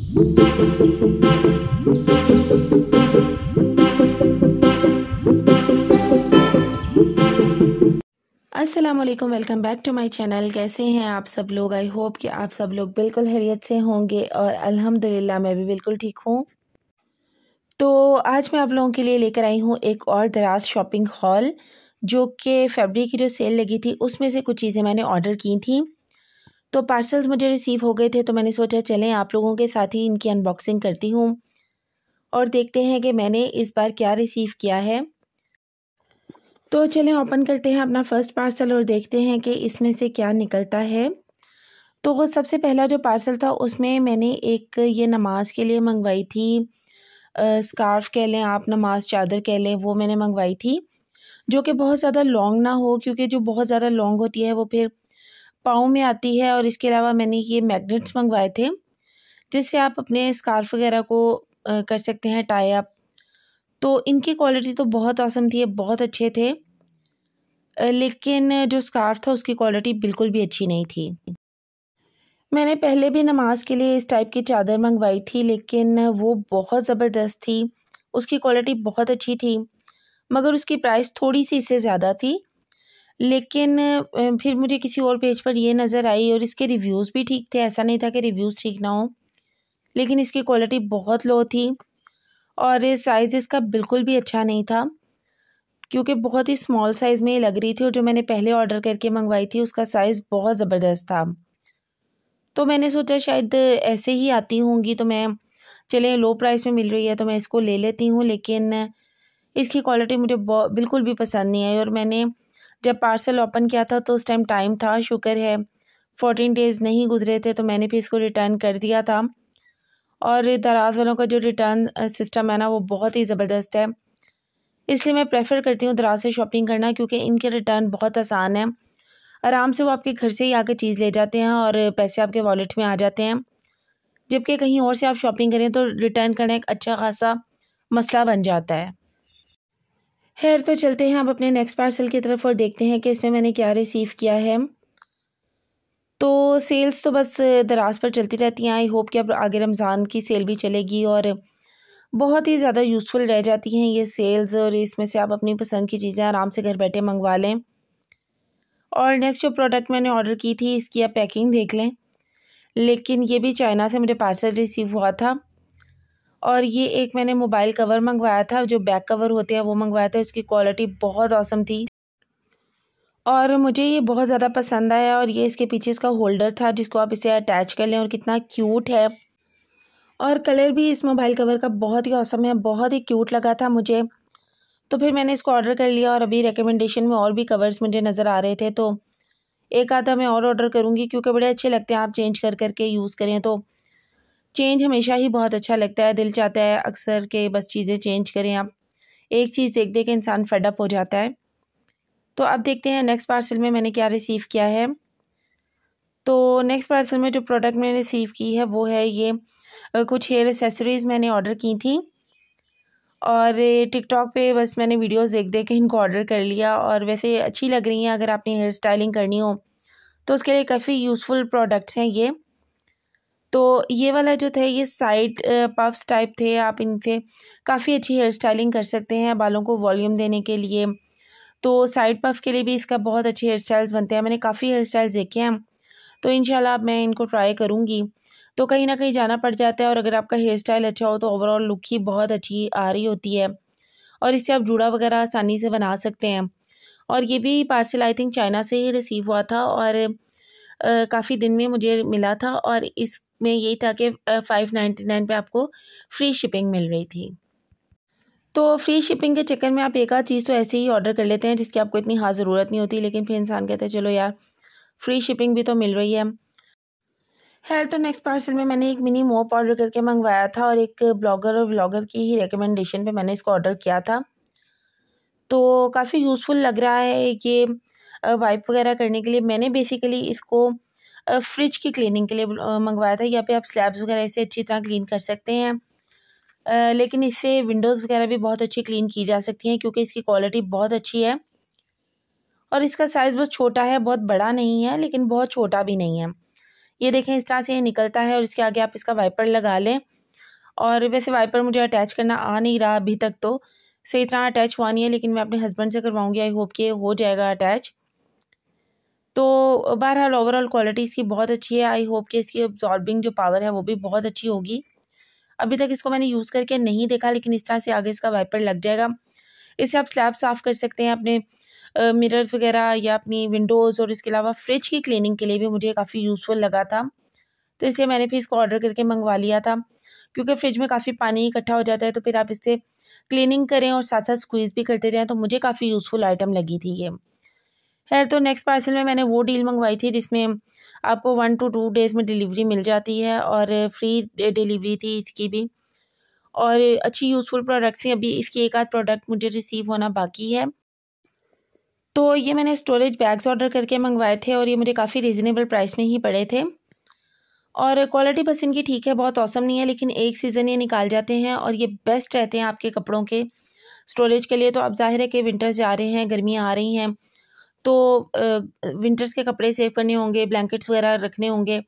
अस्सलामुअलैकुम, welcome back to my channel. कैसे हैं आप सब लोग? आई होप कि आप सब लोग बिल्कुल खैरियत से होंगे और अल्हम्दुलिल्लाह मैं भी बिल्कुल ठीक हूँ। तो आज मैं आप लोगों के लिए लेकर आई हूँ एक और दराज शॉपिंग हॉल, जो कि फरवरी की जो सेल लगी थी उसमें से कुछ चीज़ें मैंने ऑर्डर की थी। तो पार्सल्स मुझे रिसीव हो गए थे, तो मैंने सोचा चलें आप लोगों के साथ ही इनकी अनबॉक्सिंग करती हूँ और देखते हैं कि मैंने इस बार क्या रिसीव किया है। तो चलें ओपन करते हैं अपना फ़र्स्ट पार्सल और देखते हैं कि इसमें से क्या निकलता है। तो वो सबसे पहला जो पार्सल था उसमें मैंने एक ये नमाज़ के लिए मंगवाई थी, स्कार्फ़ कह लें आप, नमाज़ चादर कह लें, वो मैंने मंगवाई थी, जो कि बहुत ज़्यादा लॉन्ग ना हो, क्योंकि जो बहुत ज़्यादा लॉन्ग होती है वो फिर पाँव में आती है। और इसके अलावा मैंने ये मैग्नेट्स मंगवाए थे, जिससे आप अपने स्कार्फ़ वगैरह को कर सकते हैं टाई अप। तो इनकी क्वालिटी तो बहुत ऑसम थी, बहुत अच्छे थे, लेकिन जो स्कार्फ़ था उसकी क्वालिटी बिल्कुल भी अच्छी नहीं थी। मैंने पहले भी नमाज़ के लिए इस टाइप की चादर मंगवाई थी, लेकिन वो बहुत ज़बरदस्त थी, उसकी क्वालिटी बहुत अच्छी थी, मगर उसकी प्राइस थोड़ी-सी इससे ज़्यादा थी। लेकिन फिर मुझे किसी और पेज पर ये नज़र आई और इसके रिव्यूज़ भी ठीक थे, ऐसा नहीं था कि रिव्यूज़ ठीक ना हो, लेकिन इसकी क्वालिटी बहुत लो थी और साइज़ इसका बिल्कुल भी अच्छा नहीं था, क्योंकि बहुत ही स्मॉल साइज़ में ये लग रही थी और जो मैंने पहले ऑर्डर करके मंगवाई थी उसका साइज़ बहुत ज़बरदस्त था। तो मैंने सोचा शायद ऐसे ही आती होंगी, तो मैं चलें लो प्राइस में मिल रही है तो मैं इसको ले लेती हूँ, लेकिन इसकी क्वालिटी मुझे बिल्कुल भी पसंद नहीं आई। और मैंने जब पार्सल ओपन किया था तो उस टाइम टाइम था, शुक्र है 14 डेज़ नहीं गुजरे थे, तो मैंने फिर इसको रिटर्न कर दिया था। और दराज वालों का जो रिटर्न सिस्टम है ना, वो बहुत ही ज़बरदस्त है, इसलिए मैं प्रेफर करती हूँ दराज से शॉपिंग करना, क्योंकि इनके रिटर्न बहुत आसान है। आराम से वो आपके घर से ही आकर चीज़ ले जाते हैं और पैसे आपके वॉलेट में आ जाते हैं। जबकि कहीं और से आप शॉपिंग करें तो रिटर्न करना एक अच्छा खासा मसला बन जाता है। खैर, तो चलते हैं अब अपने नेक्स्ट पार्सल की तरफ और देखते हैं कि इसमें मैंने क्या रिसीव किया है। तो सेल्स तो बस दराज पर चलती रहती हैं। आई होप कि अब आगे रमज़ान की सेल भी चलेगी और बहुत ही ज़्यादा यूज़फुल रह जाती हैं ये सेल्स, और इसमें से आप अपनी पसंद की चीज़ें आराम से घर बैठे मंगवा लें। और नेक्स्ट जो प्रोडक्ट मैंने ऑर्डर की थी, इसकी आप पैकिंग देख लें, लेकिन ये भी चाइना से मुझे पार्सल रिसीव हुआ था। और ये एक मैंने मोबाइल कवर मंगवाया था, जो बैक कवर होते हैं वो मंगवाया था, उसकी क्वालिटी बहुत ऑसम थी और मुझे ये बहुत ज़्यादा पसंद आया। और ये इसके पीछे इसका होल्डर था जिसको आप इसे अटैच कर लें, और कितना क्यूट है। और कलर भी इस मोबाइल कवर का बहुत ही ऑसम है, बहुत ही क्यूट लगा था मुझे। तो फिर मैंने इसको ऑर्डर कर लिया और अभी रिकमेंडेशन में और भी कवर्स मुझे नज़र आ रहे थे, तो एक आधा मैं और ऑर्डर करूँगी, क्योंकि बड़े अच्छे लगते हैं। आप चेंज कर करके यूज़ करें तो चेंज हमेशा ही बहुत अच्छा लगता है। दिल चाहता है अक्सर के बस चीज़ें चेंज करें आप, एक चीज़ देख देख के इंसान फेड अप हो जाता है। तो अब देखते हैं नेक्स्ट पार्सल में मैंने क्या रिसीव किया है। तो नेक्स्ट पार्सल में जो प्रोडक्ट मैंने रिसीव की है वो है ये कुछ हेयर एसेसरीज़ मैंने ऑर्डर की थी, और टिकटॉक पे बस मैंने वीडियोस देख देख के इनको ऑर्डर कर लिया, और वैसे अच्छी लग रही हैं। अगर आपने हेयर स्टाइलिंग करनी हो तो उसके लिए काफ़ी यूज़फुल प्रोडक्ट्स हैं ये। तो ये वाला जो थे ये साइड पफ्स टाइप थे, आप इनसे काफ़ी अच्छी हेयर स्टाइलिंग कर सकते हैं बालों को वॉल्यूम देने के लिए। तो साइड पफ के लिए भी इसका बहुत अच्छे हेयर स्टाइल्स बनते हैं, मैंने काफ़ी हेयर स्टाइल्स देखे हैं, तो इंशाल्लाह अब मैं इनको ट्राई करूँगी। तो कहीं ना कहीं जाना पड़ जाता है, और अगर आपका हेयर स्टाइल अच्छा हो तो ओवरऑल लुक ही बहुत अच्छी आ रही होती है, और इससे आप जूड़ा वगैरह आसानी से बना सकते हैं। और ये भी पार्सल आई थिंक चाइना से ही रिसीव हुआ था, और काफ़ी दिन में मुझे मिला था, और इसमें यही था कि 599 पे आपको फ्री शिपिंग मिल रही थी। तो फ्री शिपिंग के चक्कर में आप एक आध चीज़ तो ऐसे ही ऑर्डर कर लेते हैं जिसकी आपको इतनी ख़ास ज़रूरत नहीं होती, लेकिन फिर इंसान कहता है चलो यार फ्री शिपिंग भी तो मिल रही है। खैर, तो नेक्स्ट पार्सल में मैंने एक मिनी मोप ऑर्डर करके मंगवाया था, और एक ब्लॉगर और व्लॉगर की ही रिकमेंडेशन पे मैंने इसको ऑर्डर किया था। तो काफ़ी यूज़फुल लग रहा है ये वाइप वगैरह करने के लिए। मैंने बेसिकली इसको फ्रिज की क्लीनिंग के लिए मंगवाया था। यहाँ पे आप स्लैब्स वगैरह इसे अच्छी तरह क्लीन कर सकते हैं, लेकिन इससे विंडोज़ वगैरह भी बहुत अच्छी क्लीन की जा सकती हैं, क्योंकि इसकी क्वालिटी बहुत अच्छी है। और इसका साइज़ बस छोटा है, बहुत बड़ा नहीं है लेकिन बहुत छोटा भी नहीं है। ये देखें इस तरह से ये निकलता है और इसके आगे आप इसका वाइपर लगा लें। और वैसे वाइपर मुझे अटैच करना आ नहीं रहा अभी तक, तो सही तरह अटैच हुआ नहीं है, लेकिन मैं अपने हस्बैंड से करवाऊँगी। आई होप कि हो जाएगा अटैच। तो बहरहाल ओवरऑल क्वालिटी इसकी बहुत अच्छी है। आई होप कि इसकी अब्जॉर्बिंग जो पावर है वो भी बहुत अच्छी होगी। अभी तक इसको मैंने यूज़ करके नहीं देखा, लेकिन इस तरह से आगे इसका वाइपर लग जाएगा। इससे आप स्लैब साफ़ कर सकते हैं अपने मिरर्स वगैरह या अपनी विंडोज़, और इसके अलावा फ्रिज की क्लीनिंग के लिए भी मुझे काफ़ी यूज़फुल लगा था। तो इसलिए मैंने फिर इसको ऑर्डर करके मंगवा लिया था, क्योंकि फ्रिज में काफ़ी पानी इकट्ठा हो जाता है, तो फिर आप इससे क्लीनिंग करें और साथ साथ स्क्वीज़ भी करते जाएँ, तो मुझे काफ़ी यूज़फुल आइटम लगी थी ये। खैर, तो नेक्स्ट पार्सल में मैंने वो डील मंगवाई थी जिसमें आपको 1 to 2 डेज़ में डिलीवरी मिल जाती है, और फ्री डिलीवरी थी इसकी भी, और अच्छी यूज़फुल प्रोडक्ट्स हैं। अभी इसकी एक आध प्रोडक्ट मुझे रिसीव होना बाकी है। तो ये मैंने स्टोरेज बैग्स ऑर्डर करके मंगवाए थे, और ये मुझे काफ़ी रीज़नेबल प्राइस में ही पड़े थे, और क्वालिटी बस इनकी ठीक है, बहुत औसम नहीं है, लेकिन एक सीज़न ये निकाल जाते हैं और ये बेस्ट रहते हैं आपके कपड़ों के स्टोरेज के लिए। तो अब ज़ाहिर है कि विंटर्स जा रहे हैं, गर्मियाँ आ रही हैं, तो विंटर्स के कपड़े सेव करने होंगे, ब्लैंकेट्स वगैरह रखने होंगे,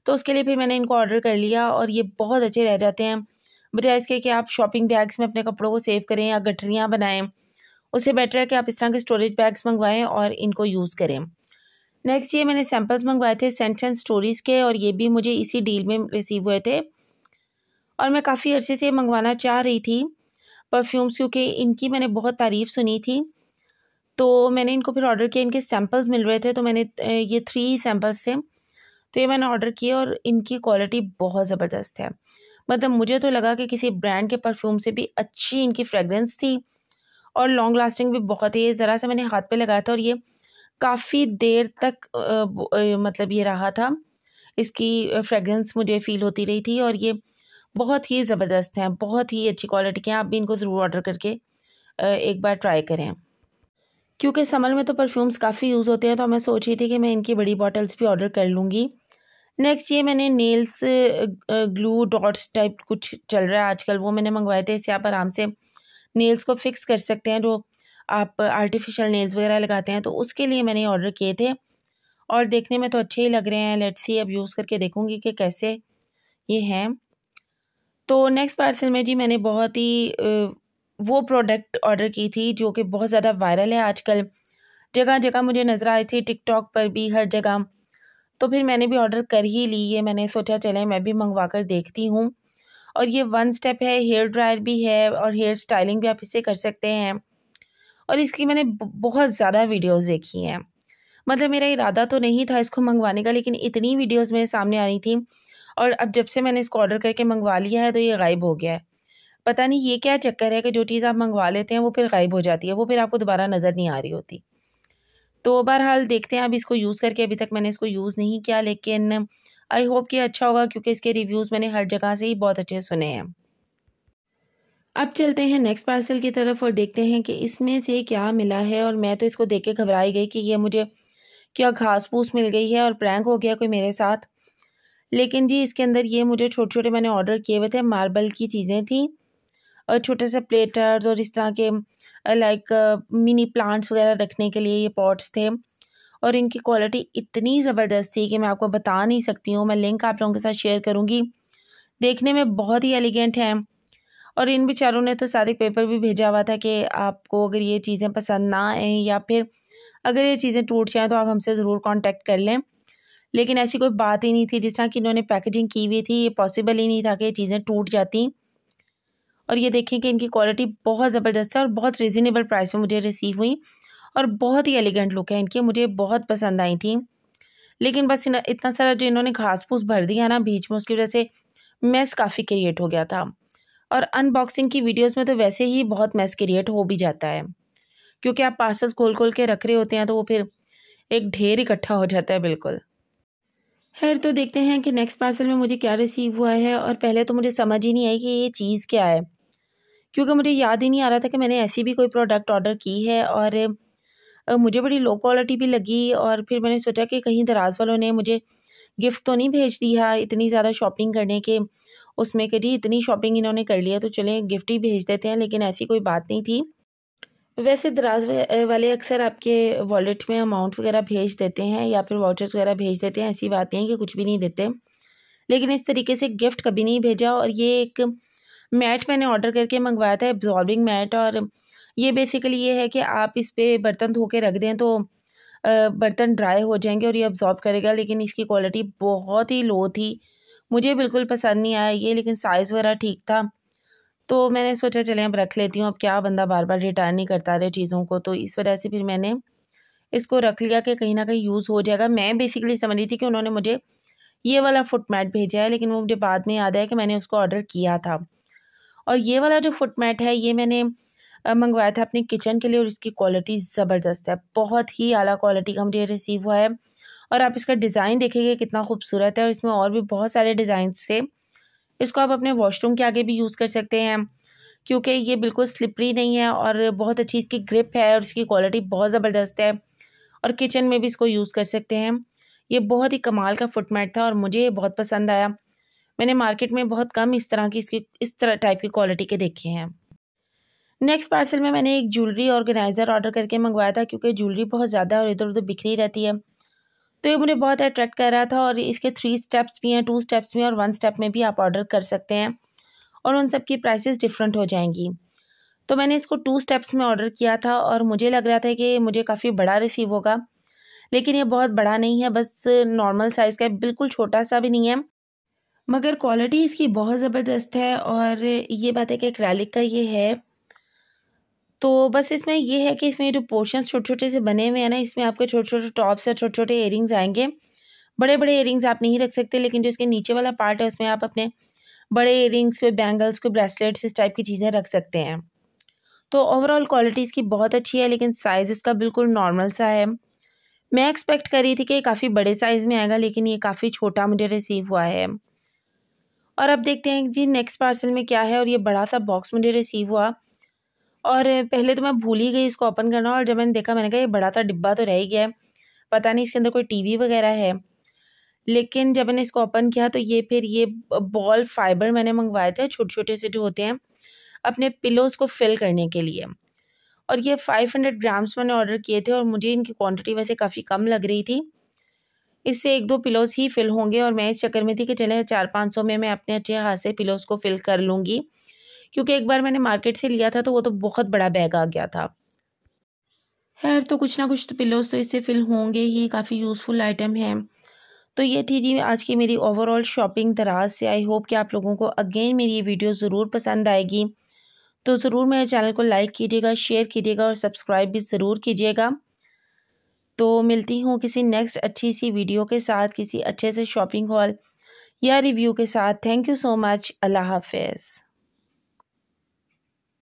तो उसके लिए फिर मैंने इनको ऑर्डर कर लिया, और ये बहुत अच्छे रह जाते हैं। बजाय इसके कि आप शॉपिंग बैग्स में अपने कपड़ों को सेव करें या गठरियाँ बनाएं, उससे बेटर है कि आप इस तरह के स्टोरेज बैग्स मंगवाएं और इनको यूज़ करें। नेक्स्ट ये मैंने सैम्पल्स मंगवाए थे सेंट्स एंड स्टोरीज़ के, और ये भी मुझे इसी डील में रिसीव हुए थे, और मैं काफ़ी अरसे से मंगवाना चाह रही थी परफ्यूम्स, क्योंकि इनकी मैंने बहुत तारीफ़ सुनी थी। तो मैंने इनको फिर ऑर्डर किया, इनके सैम्पल्स मिल रहे थे, तो मैंने ये 3 सैम्पल्स थे, तो ये मैंने ऑर्डर किए, और इनकी क्वालिटी बहुत ज़बरदस्त है। मतलब मुझे तो लगा कि किसी ब्रांड के परफ्यूम से भी अच्छी इनकी फ्रेगरेंस थी, और लॉन्ग लास्टिंग भी बहुत है। ये ज़रा सा मैंने हाथ पे लगाया था और ये काफ़ी देर तक मतलब ये रहा था, इसकी फ्रेगरेंस मुझे फ़ील होती रही थी, और ये बहुत ही ज़बरदस्त हैं, बहुत ही अच्छी क्वालिटी के हैं। आप भी इनको ज़रूर ऑर्डर करके एक बार ट्राई करें, क्योंकि समर में तो परफ्यूम्स काफ़ी यूज़ होते हैं, तो मैं सोच रही थी कि मैं इनकी बड़ी बॉटल्स भी ऑर्डर कर लूँगी। नेक्स्ट ये मैंने नेल्स ग्लू डॉट्स टाइप कुछ चल रहा है आजकल, वो मैंने मंगवाए थे। इससे आप आराम से नेल्स को फिक्स कर सकते हैं, जो आप आर्टिफिशियल नेल्स वगैरह लगाते हैं, तो उसके लिए मैंने ऑर्डर किए थे, और देखने में तो अच्छे ही लग रहे हैं। लेट्स सी, अब यूज़ करके देखूँगी कि कैसे ये हैं। तो नेक्स्ट पार्सल में जी मैंने बहुत ही वो प्रोडक्ट ऑर्डर की थी जो कि बहुत ज़्यादा वायरल है आजकल, जगह जगह मुझे नज़र आई थी, टिकटॉक पर भी, हर जगह। तो फिर मैंने भी ऑर्डर कर ही ली है। मैंने सोचा चलें मैं भी मंगवा कर देखती हूँ, और ये 1 स्टेप है, हेयर ड्रायर भी है, और हेयर स्टाइलिंग भी आप इससे कर सकते हैं, और इसकी मैंने बहुत ज़्यादा वीडियोज़ देखी हैं। मतलब मेरा इरादा तो नहीं था इसको मंगवाने का, लेकिन इतनी वीडियोज़ मेरे सामने आ रही थी, और अब जब से मैंने इसको ऑर्डर करके मंगवा लिया है, तो ये गायब हो गया है। पता नहीं ये क्या चक्कर है कि जो चीज़ आप मंगवा लेते हैं वो फिर गायब हो जाती है, वो फिर आपको दोबारा नज़र नहीं आ रही होती। तो बहरहाल देखते हैं अब इसको यूज़ करके। अभी तक मैंने इसको यूज़ नहीं किया, लेकिन आई होप कि अच्छा होगा, क्योंकि इसके रिव्यूज़ मैंने हर जगह से ही बहुत अच्छे सुने हैं। अब चलते हैं नेक्स्ट पार्सल की तरफ और देखते हैं कि इसमें से क्या मिला है। और मैं तो इसको देख के घबराई गई कि ये मुझे क्या घास फूस मिल गई है और प्रैंक हो गया कोई मेरे साथ। लेकिन जी इसके अंदर ये मुझे छोटे छोटे मैंने ऑर्डर किए हुए थे, मार्बल की चीज़ें थी, और छोटे से प्लेटर्स, और इस तरह के लाइक मिनी प्लांट्स वगैरह रखने के लिए ये पॉट्स थे, और इनकी क्वालिटी इतनी ज़बरदस्त थी कि मैं आपको बता नहीं सकती हूँ। मैं लिंक आप लोगों के साथ शेयर करूँगी। देखने में बहुत ही एलिगेंट हैं, और इन बेचारों ने तो सारे पेपर भी भेजा हुआ था कि आपको अगर ये चीज़ें पसंद ना आएँ, या फिर अगर ये चीज़ें टूट जाएँ, तो आप हमसे ज़रूर कॉन्टेक्ट कर लें। लेकिन ऐसी कोई बात ही नहीं थी। जिस तरह की इन्होंने पैकेजिंग की हुई थी, ये पॉसिबल ही नहीं था कि ये चीज़ें टूट जाती। और ये देखें कि इनकी क्वालिटी बहुत ज़बरदस्त है, और बहुत रीज़नेबल प्राइस में मुझे रिसीव हुई, और बहुत ही एलिगेंट लुक है इनकी, मुझे बहुत पसंद आई थी। लेकिन बस इतना सारा जो इन्होंने घास फूस भर दिया ना बीच में, उसकी वजह से मेस काफ़ी क्रिएट हो गया था। और अनबॉक्सिंग की वीडियोज़ में तो वैसे ही बहुत मेस क्रिएट हो भी जाता है, क्योंकि आप पार्सल्स खोल खोल के रख रहे होते हैं, तो वो फिर एक ढेर इकट्ठा हो जाता है बिल्कुल। खैर, तो देखते हैं कि नेक्स्ट पार्सल में मुझे क्या रिसीव हुआ है। और पहले तो मुझे समझ ही नहीं आई कि ये चीज़ क्या है, क्योंकि मुझे याद ही नहीं आ रहा था कि मैंने ऐसी भी कोई प्रोडक्ट ऑर्डर की है, और मुझे बड़ी लो क्वालिटी भी लगी। और फिर मैंने सोचा कि कहीं दराज़ वालों ने मुझे गिफ्ट तो नहीं भेज दिया इतनी ज़्यादा शॉपिंग करने के उसमें, कि जी इतनी शॉपिंग इन्होंने कर लिया तो चलें गिफ्ट ही भेज देते हैं, लेकिन ऐसी कोई बात नहीं थी। वैसे दराज वाले अक्सर आपके वॉलेट में अमाउंट वगैरह भेज देते हैं या फिर वाउचर्स वगैरह भेज देते हैं, ऐसी बात नहीं है कि कुछ भी नहीं देते। लेकिन इस तरीके से गिफ्ट कभी नहीं भेजा। और ये एक मैट मैंने ऑर्डर करके मंगवाया था, एब्जॉर्बिंग मैट। और ये बेसिकली ये है कि आप इस पर बर्तन धो के रख दें तो बर्तन ड्राई हो जाएंगे और ये अब्जॉर्ब करेगा। लेकिन इसकी क्वालिटी बहुत ही लो थी, मुझे बिल्कुल पसंद नहीं आया ये। लेकिन साइज़ वगैरह ठीक था, तो मैंने सोचा चलें अब रख लेती हूँ, अब क्या बंदा बार बार रिटर्न नहीं करता रहे चीज़ों को। तो इस वजह से फिर मैंने इसको रख लिया कि कहीं ना कहीं यूज़ हो जाएगा। मैं बेसिकली समझ रही थी कि उन्होंने मुझे ये वाला फुट मैट भेजा है, लेकिन वो मुझे बाद में याद आया कि मैंने उसको ऑर्डर किया था। और ये वाला जो फुट मैट है ये मैंने मंगवाया था अपने किचन के लिए, और इसकी क्वालिटी ज़बरदस्त है, बहुत ही आला क्वालिटी का मुझे रिसीव हुआ है। और आप इसका डिज़ाइन देखेंगे कितना खूबसूरत है, और इसमें और भी बहुत सारे डिज़ाइन थे। इसको आप अपने वॉशरूम के आगे भी यूज़ कर सकते हैं, क्योंकि ये बिल्कुल स्लिपरी नहीं है और बहुत अच्छी इसकी ग्रिप है और इसकी क्वालिटी बहुत ज़बरदस्त है। और किचन में भी इसको यूज़ कर सकते हैं। ये बहुत ही कमाल का फुट मैट था और मुझे ये बहुत पसंद आया। मैंने मार्केट में बहुत कम इस तरह टाइप की क्वालिटी के देखे हैं। नेक्स्ट पार्सल में मैंने एक ज्वेलरी ऑर्गेनाइज़र ऑर्डर करके मंगवाया था, क्योंकि ज्वेलरी बहुत ज़्यादा और इधर उधर बिखरी रहती है, तो ये मुझे बहुत अट्रैक्ट कर रहा था। और इसके 3 स्टेप्स भी हैं, 2 स्टेप्स में और 1 स्टेप में भी आप ऑर्डर कर सकते हैं, और उन सब की प्राइसेस डिफरेंट हो जाएंगी। तो मैंने इसको 2 स्टेप्स में ऑर्डर किया था और मुझे लग रहा था कि मुझे काफ़ी बड़ा रिसीव होगा, लेकिन ये बहुत बड़ा नहीं है, बस नॉर्मल साइज़ का है, बिल्कुल छोटा सा भी नहीं है। मगर क्वालिटी इसकी बहुत ज़बरदस्त है। और ये बात है कि एक्रेलिक का ये है, तो बस इसमें ये है कि इसमें जो पोर्शंस छोटे-छोटे से बने हुए हैं ना, इसमें आपके छोटे-छोटे टॉप्स या छोटे-छोटे इयररिंग्स आएँगे। बड़े-बड़े इयररिंग्स आप नहीं रख सकते, लेकिन जो इसके नीचे वाला पार्ट है उसमें आप अपने बड़े इयररिंग्स, कोई बैंगल्स, कोई ब्रेसलेट्स इस टाइप की चीज़ें रख सकते हैं। तो ओवरऑल क्वालिटी इसकी बहुत अच्छी है, लेकिन साइज़ इसका बिल्कुल नॉर्मल सा है। मैं एक्सपेक्ट कर रही थी कि ये काफ़ी बड़े साइज़ में आएगा, लेकिन ये काफ़ी छोटा मुझे रिसीव हुआ है। और अब देखते हैं जी नेक्स्ट पार्सल में क्या है। और ये बड़ा सा बॉक्स मुझे रिसीव हुआ, और पहले तो मैं भूल ही गई इसको ओपन करना। और जब मैंने देखा, मैंने कहा ये बड़ा सा डिब्बा तो रह ही गया है, पता नहीं इसके अंदर कोई टीवी वगैरह है। लेकिन जब मैंने इसको ओपन किया तो ये बॉल फाइबर मैंने मंगवाए थे, छोटे-छोटे से जो होते हैं अपने पिलोज़ को फिल करने के लिए। और ये 500 ग्राम्स मैंने ऑर्डर किए थे, और मुझे इनकी क्वांटिटी वैसे काफ़ी कम लग रही थी। इससे 1-2 पिलोज़ ही फिल होंगे, और मैं इस चक्कर में थी कि चले 400-500 में मैं अपने अच्छे खासे पिलोज़ को फिल कर लूँगी, क्योंकि एक बार मैंने मार्केट से लिया था तो वो तो बहुत बड़ा बैग आ गया था। खैर, तो कुछ ना कुछ तो पिलोज़ तो इससे फिल होंगे ही, काफ़ी यूज़फुल आइटम है। तो ये थी जी आज की मेरी ओवरऑल शॉपिंग दराज से। आई होप कि आप लोगों को अगेन मेरी ये वीडियो ज़रूर पसंद आएगी। तो ज़रूर मेरे चैनल को लाइक कीजिएगा, शेयर कीजिएगा और सब्सक्राइब भी ज़रूर कीजिएगा। तो मिलती हूँ किसी नेक्स्ट अच्छी सी वीडियो के साथ, किसी अच्छे से शॉपिंग हॉल या रिव्यू के साथ। Thank you so much. अल्लाह हाफ़िज़।